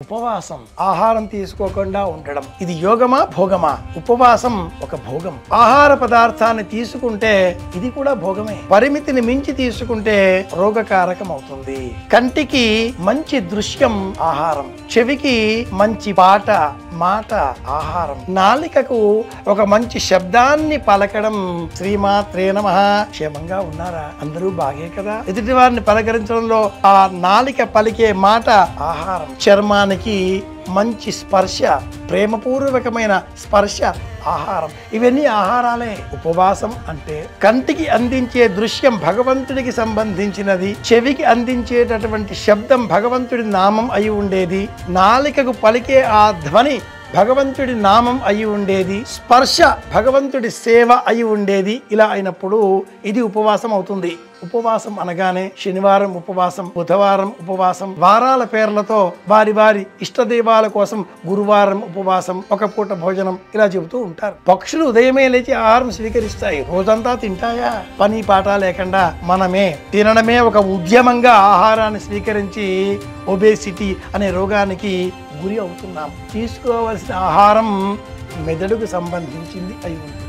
ఉపవాసం, ఆహారం తీసుకోకుండా ఉండడం. ఇది యోగమా భోగమా? ఉపవాసం ఒక భోగం. ఆహార పదార్థాన్ని తీసుకుంటే ఇది కూడా భోగమే. పరిమితిని మించి తీసుకుంటే రోగకారకం అవుతుంది. కంటికి మంచి దృశ్యం ఆహారం, చెవికి మంచి పాట మాట ఆహారం, నాలికకు ఒక మంచి శబ్దాన్ని పలకడం. శ్రీమాత్రే నమః. క్షేమంగా ఉన్నారా? అందరూ బాగే కదా? ఎదుటి వారిని పలకరించడంలో ఆ నాలిక పలికే మాట ఆహారం. చర్మానికి మంచి స్పర్శ, ప్రేమపూర్వకమైన స్పర్శ ఆహారం. ఇవన్నీ ఆహారాలే. ఉపవాసం అంటే కంటికి అందించే దృశ్యం భగవంతుడికి సంబంధించినది, చెవికి అందించేటటువంటి శబ్దం భగవంతుడి నామం అయి ఉండేది, నాలికకు పలికే ఆ ధ్వని భగవంతుడి నామం అయి ఉండేది, స్పర్శ భగవంతుడి సేవ అయి ఉండేది. ఇలా అయినప్పుడు ఇది ఉపవాసం అవుతుంది. ఉపవాసం అనగానే శనివారం ఉపవాసం, బుధవారం ఉపవాసం, వారాల పేర్లతో వారి వారి ఇష్టదైవాల కోసం గురువారం ఉపవాసం, ఒక పూట భోజనం ఇలా చెబుతూ ఉంటారు. పక్షులు ఉదయమే లేచి ఆహారం స్వీకరిస్తాయి. రోజంతా తింటాయా? పని పాట లేకుండా మనమే తినడమే ఒక ఉద్యమంగా ఆహారాన్ని స్వీకరించి ఒబేసిటీ అనే రోగానికి గురి అవుతున్నాం. తీసుకోవలసిన ఆహారం మెదడుకు సంబంధించింది అయి ఉంటుంది.